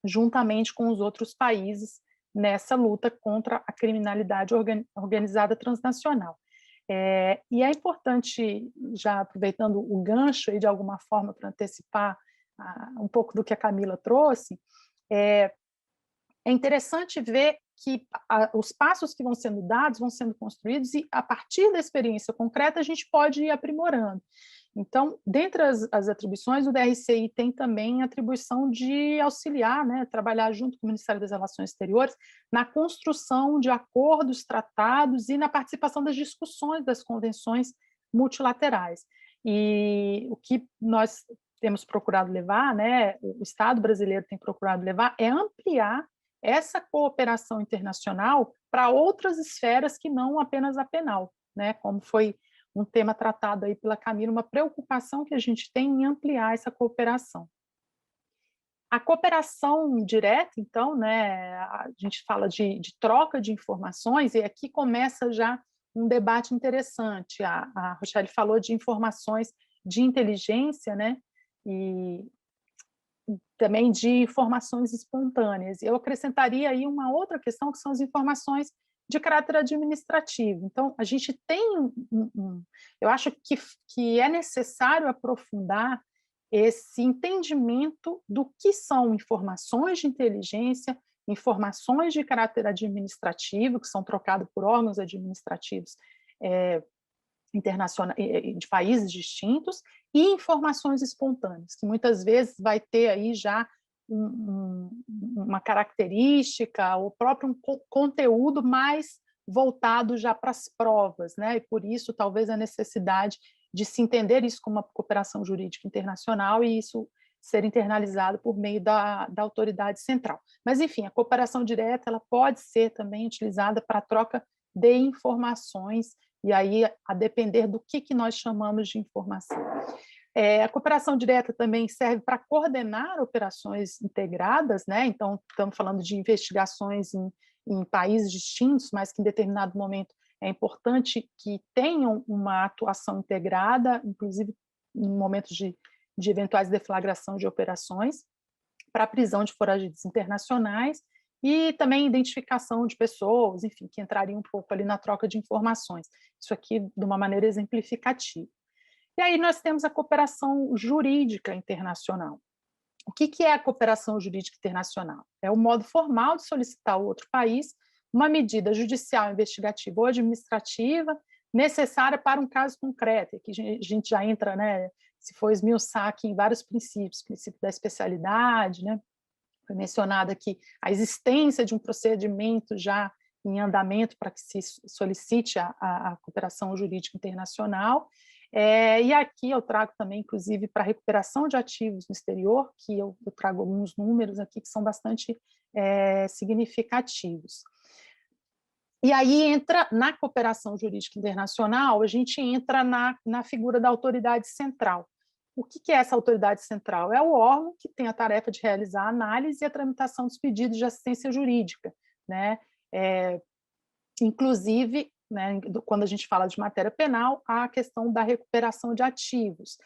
juntamente com os outros países nessa luta contra a criminalidade organizada transnacional. E é importante, já aproveitando o gancho aí de alguma forma para antecipar um pouco do que a Camila trouxe, é interessante ver que os passos que vão sendo dados vão sendo construídos e, a partir da experiência concreta, a gente pode ir aprimorando. Então, dentre as atribuições, o DRCI tem também a atribuição de auxiliar, né, trabalhar junto com o Ministério das Relações Exteriores na construção de acordos, tratados e na participação das discussões das convenções multilaterais. E o que nós temos procurado levar, né, o Estado brasileiro tem procurado levar, é ampliar essa cooperação internacional para outras esferas que não apenas a penal, né, como foi um tema tratado aí pela Camila, uma preocupação que a gente tem em ampliar essa cooperação. A cooperação direta, então, né, a gente fala de troca de informações, e aqui começa já um debate interessante. A Rochelle falou de informações de inteligência, né, e também de informações espontâneas. Eu acrescentaria aí uma outra questão, que são as informações de caráter administrativo. Então, a gente tem eu acho que é necessário aprofundar esse entendimento do que são informações de inteligência, informações de caráter administrativo, que são trocadas por órgãos administrativos internacionais, de países distintos, e informações espontâneas, que muitas vezes vai ter aí já uma característica, ou próprio conteúdo mais voltado já para as provas, né? E por isso talvez a necessidade de se entender isso como uma cooperação jurídica internacional e isso ser internalizado por meio da autoridade central. Mas, enfim, a cooperação direta ela pode ser também utilizada para a troca de informações, e aí a depender do que nós chamamos de informação. A cooperação direta também serve para coordenar operações integradas, né? Então, estamos falando de investigações em países distintos, mas que em determinado momento é importante que tenham uma atuação integrada, inclusive em momentos de eventuais deflagração de operações, para a prisão de foragidos internacionais, e também identificação de pessoas, enfim, que entrariam um pouco ali na troca de informações. Isso aqui de uma maneira exemplificativa. E aí nós temos a cooperação jurídica internacional. O que é a cooperação jurídica internacional? É o modo formal de solicitar ao outro país uma medida judicial, investigativa ou administrativa necessária para um caso concreto. Aqui a gente já entra, né, se for esmiuçar aqui em vários princípios, princípio da especialidade, né? Foi mencionado aqui a existência de um procedimento já em andamento para que se solicite a cooperação jurídica internacional. E aqui eu trago também, inclusive, para a recuperação de ativos no exterior, que eu trago alguns números aqui que são bastante significativos. E aí entra, na cooperação jurídica internacional, a gente entra na figura da autoridade central. O que é essa autoridade central? É o órgão que tem a tarefa de realizar a análise e a tramitação dos pedidos de assistência jurídica, né? Inclusive, né, quando a gente fala de matéria penal, a questão da recuperação de ativos.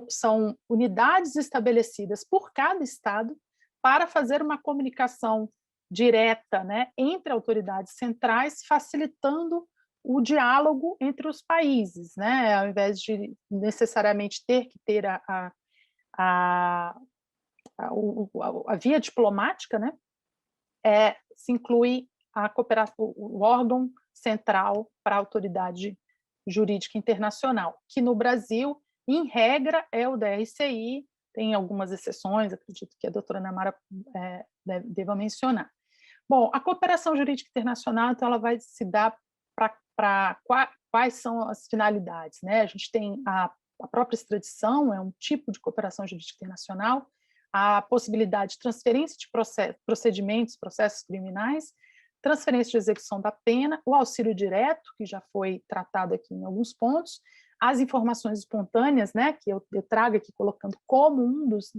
São unidades estabelecidas por cada Estado para fazer uma comunicação direta, né, entre autoridades centrais, facilitando o diálogo entre os países, né, ao invés de necessariamente ter que ter a via diplomática, né, se inclui a cooperação, o órgão central para a autoridade jurídica internacional, que no Brasil, em regra, é o DRCI, tem algumas exceções, acredito que a doutora Ana Mara deva mencionar. Bom, a cooperação jurídica internacional, então, ela vai se dar para quais são as finalidades, né? A gente tem a própria extradição, é um tipo de cooperação jurídica internacional, a possibilidade de transferência de procedimentos, processos criminais, transferência de execução da pena, o auxílio direto, que já foi tratado aqui em alguns pontos, as informações espontâneas, né, que eu trago aqui colocando como um dos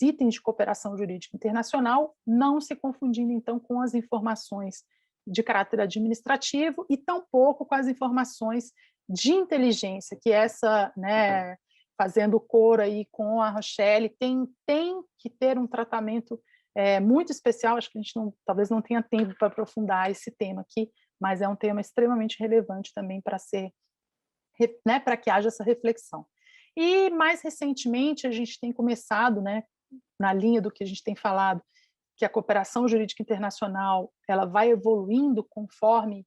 itens de cooperação jurídica internacional, não se confundindo, então, com as informações de caráter administrativo e tampouco com as informações de inteligência, que essa, né, fazendo coro aí com a Rochelle, tem que ter um tratamento muito especial. Acho que a gente talvez não tenha tempo para aprofundar esse tema aqui, mas é um tema extremamente relevante também para ser, né, para que haja essa reflexão. E mais recentemente a gente tem começado, né, na linha do que a gente tem falado, que a cooperação jurídica internacional ela vai evoluindo conforme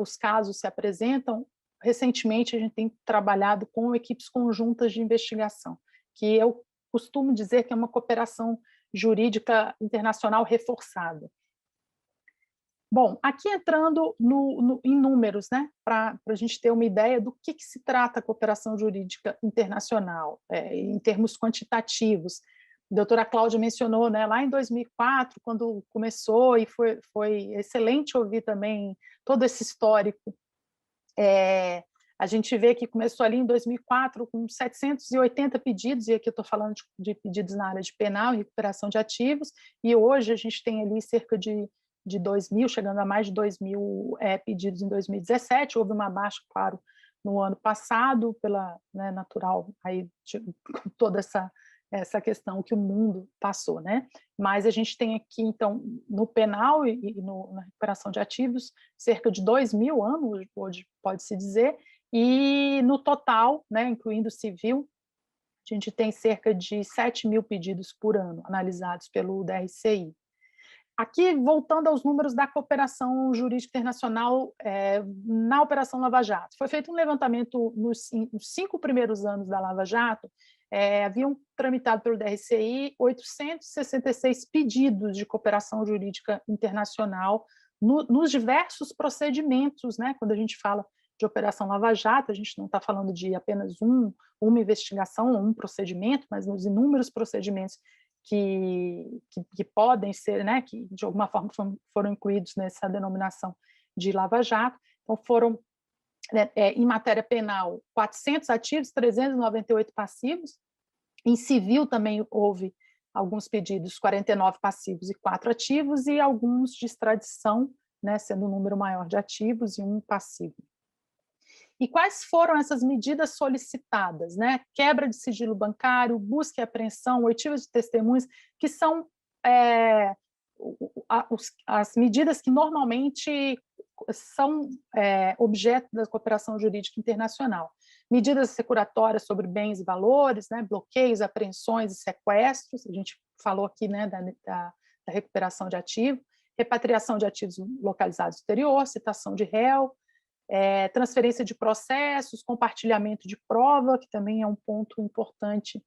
os casos se apresentam. Recentemente, a gente tem trabalhado com equipes conjuntas de investigação, que eu costumo dizer que é uma cooperação jurídica internacional reforçada. Bom, aqui entrando em números, né, para a gente ter uma ideia do que se trata a cooperação jurídica internacional, em termos quantitativos. A doutora Cláudia mencionou, né, lá em 2004, quando começou, e foi excelente ouvir também todo esse histórico. A gente vê que começou ali em 2004 com 780 pedidos, e aqui eu estou falando de pedidos na área de penal e recuperação de ativos, e hoje a gente tem ali cerca de 2.000, chegando a mais de 2.000 pedidos em 2017. Houve uma baixa, claro, no ano passado, pela, né, natural, aí, com toda essa questão que o mundo passou, né? Mas a gente tem aqui, então, no penal e na recuperação de ativos, cerca de 2.000 anos, hoje pode-se dizer, e no total, né, incluindo o civil, a gente tem cerca de 7.000 pedidos por ano analisados pelo DRCI. Aqui, voltando aos números da cooperação jurídica internacional na Operação Lava Jato, foi feito um levantamento nos 5 primeiros anos da Lava Jato, haviam tramitado pelo DRCI 866 pedidos de cooperação jurídica internacional nos diversos procedimentos, né? Quando a gente fala de Operação Lava Jato, a gente não está falando de apenas uma investigação, um procedimento, mas nos inúmeros procedimentos que podem ser, né, que de alguma forma foram incluídos nessa denominação de Lava Jato. Então, foram, em matéria penal, 400 ativos, 398 passivos. Em civil também houve alguns pedidos, 49 passivos e 4 ativos, e alguns de extradição, né, sendo um número maior de ativos e um passivo. E quais foram essas medidas solicitadas, né? Quebra de sigilo bancário, busca e apreensão, oitiva de testemunhas, que são as medidas que normalmente são objeto da cooperação jurídica internacional. Medidas securatórias sobre bens e valores, né? Bloqueios, apreensões e sequestros, a gente falou aqui, né, da recuperação de ativo, repatriação de ativos localizados no exterior, citação de réu, transferência de processos, compartilhamento de prova, que também é um ponto importante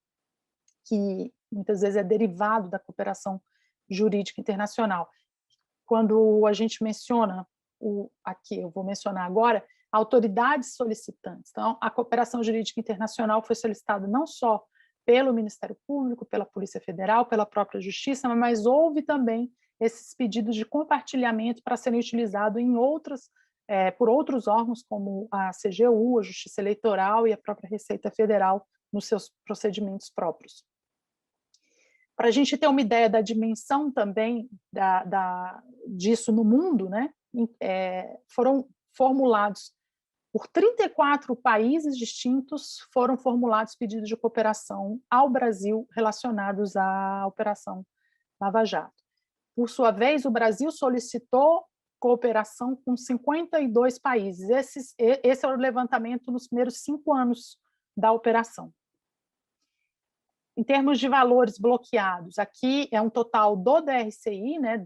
que muitas vezes é derivado da cooperação jurídica internacional. Quando a gente menciona, aqui eu vou mencionar agora, autoridades solicitantes. Então, a cooperação jurídica internacional foi solicitada não só pelo Ministério Público, pela Polícia Federal, pela própria Justiça, mas houve também esses pedidos de compartilhamento para serem utilizados em por outros órgãos, como a CGU, a Justiça Eleitoral e a própria Receita Federal, nos seus procedimentos próprios. Para a gente ter uma ideia da dimensão também disso no mundo, né, foram formulados, por 34 países distintos, foram formulados pedidos de cooperação ao Brasil relacionados à Operação Lava Jato. Por sua vez, o Brasil solicitou cooperação com 52 países. Esse é o levantamento nos primeiros 5 anos da operação. Em termos de valores bloqueados, aqui é um total do DRCI, né,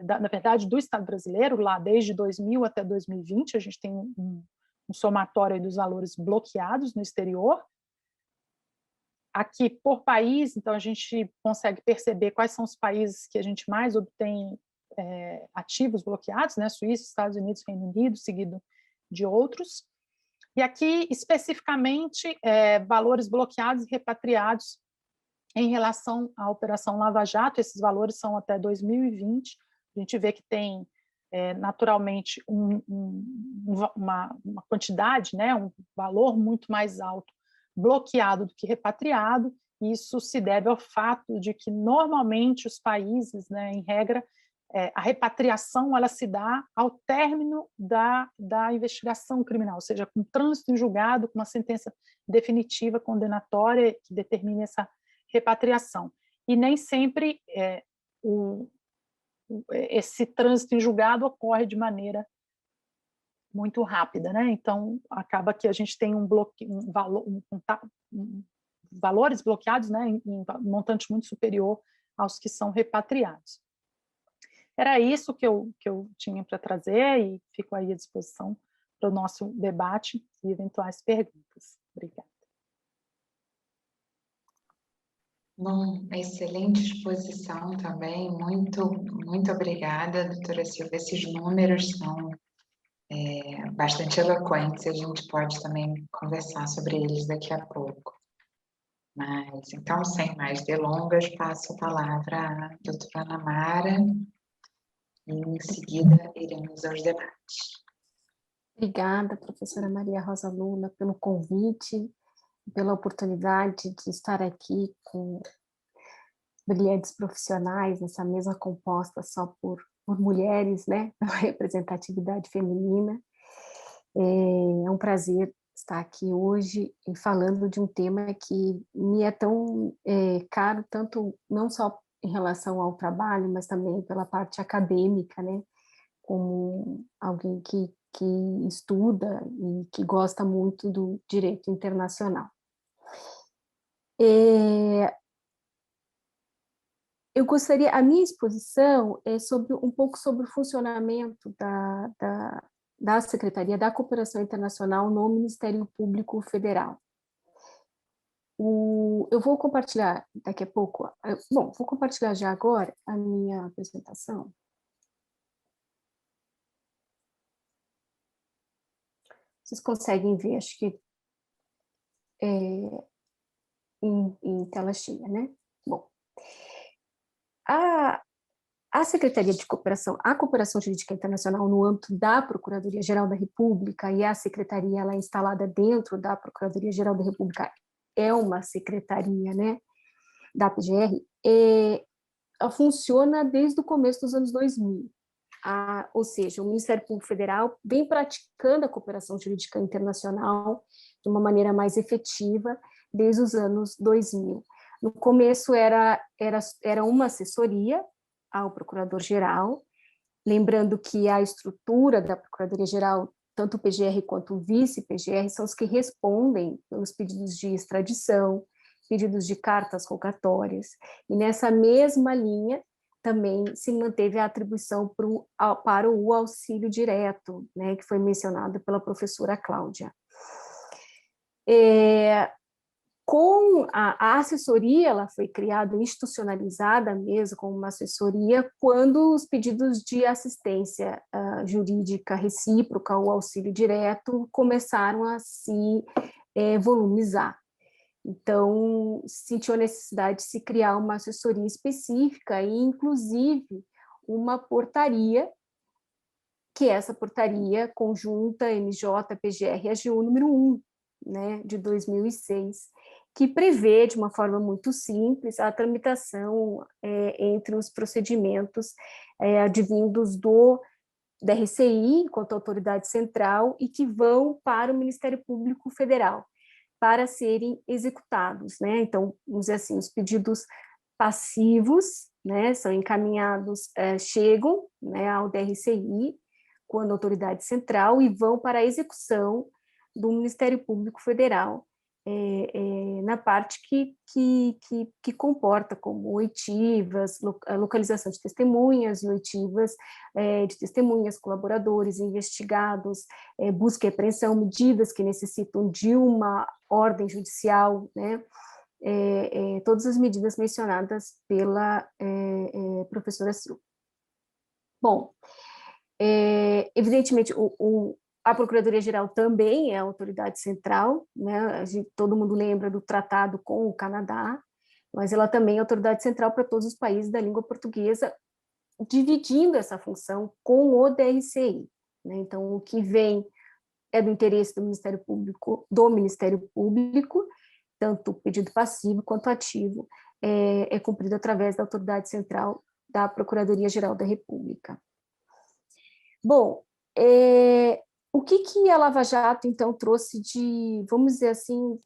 na verdade, do Estado brasileiro, lá desde 2000 até 2020, a gente tem um somatório dos valores bloqueados no exterior. Aqui, por país, então, a gente consegue perceber quais são os países que a gente mais obtém ativos bloqueados, né? Suíça, Estados Unidos, Reino Unido, seguido de outros. E aqui, especificamente, valores bloqueados e repatriados em relação à Operação Lava Jato. Esses valores são até 2020. A gente vê que tem, naturalmente, uma quantidade, né? Um valor muito mais alto bloqueado do que repatriado. Isso se deve ao fato de que, normalmente, os países, né, em regra, a repatriação ela se dá ao término da investigação criminal, ou seja, com trânsito em julgado, com uma sentença definitiva, condenatória, que determine essa repatriação. E nem sempre esse trânsito em julgado ocorre de maneira muito rápida, né? Então, acaba que a gente tem valores bloqueados, né, em montante muito superior aos que são repatriados. Era isso que eu tinha para trazer e fico aí à disposição para o nosso debate e eventuais perguntas. Obrigada. Bom, excelente exposição também, muito obrigada, doutora Silvia. Esses números são bastante eloquentes, a gente pode também conversar sobre eles daqui a pouco. Mas, então, sem mais delongas, passo a palavra à doutora Ana Mara e, em seguida, iremos aos debates. Obrigada, professora Maria Rosa Luna, pelo convite, pela oportunidade de estar aqui com brilhantes profissionais nessa mesa composta só por mulheres, né, representatividade feminina. É um prazer estar aqui hoje e falando de um tema que me é tão caro, tanto não só em relação ao trabalho, mas também pela parte acadêmica, né, como alguém que estuda e que gosta muito do direito internacional. Eu gostaria, a minha exposição é um pouco sobre o funcionamento da Secretaria da Cooperação Internacional no Ministério Público Federal. Eu vou compartilhar daqui a pouco, vou compartilhar já agora a minha apresentação. Vocês conseguem ver, acho que em tela cheia, né? Bom, a Secretaria de Cooperação, a Cooperação Jurídica Internacional no âmbito da Procuradoria-Geral da República, e a Secretaria ela é instalada dentro da Procuradoria-Geral da República, é uma secretaria, né, da PGR, ela funciona desde o começo dos anos 2000. Ou seja, o Ministério Público Federal vem praticando a cooperação jurídica internacional de uma maneira mais efetiva desde os anos 2000. No começo era uma assessoria ao Procurador-Geral, lembrando que a estrutura da Procuradoria-Geral, tanto o PGR quanto o vice-PGR, são os que respondem pelos pedidos de extradição, pedidos de cartas rogatórias, e nessa mesma linha também se manteve a atribuição para o auxílio direto, né, que foi mencionado pela professora Cláudia. Com a assessoria, ela foi criada, institucionalizada mesmo como uma assessoria, quando os pedidos de assistência jurídica recíproca ou auxílio direto começaram a se volumizar. Então, sentiu a necessidade de se criar uma assessoria específica e, inclusive, uma portaria, que é essa portaria conjunta MJ-PGR-AGU número 1, né, de 2006, que prevê, de uma forma muito simples, a tramitação entre os procedimentos advindos da RCI, enquanto autoridade central, e que vão para o Ministério Público Federal, para serem executados, né? Então, vamos dizer assim, os pedidos passivos, né, são encaminhados, chegam, né, ao DRCI, quando autoridade central, e vão para a execução do Ministério Público Federal, na parte que comporta como oitivas, localização de testemunhas e oitivas de testemunhas, colaboradores, investigados, busca e apreensão, medidas que necessitam de uma ordem judicial, né? Todas as medidas mencionadas pela professora Silvia. Bom, evidentemente, a Procuradoria-Geral também é a autoridade central, né? Todo mundo lembra do tratado com o Canadá, mas ela também é autoridade central para todos os países da língua portuguesa, dividindo essa função com o DRCI, né? Então, o que vem é do interesse do Ministério Público, tanto o pedido passivo quanto ativo, é cumprido através da autoridade central da Procuradoria-Geral da República. Bom, o que a Lava Jato, então, trouxe de, vamos dizer assim,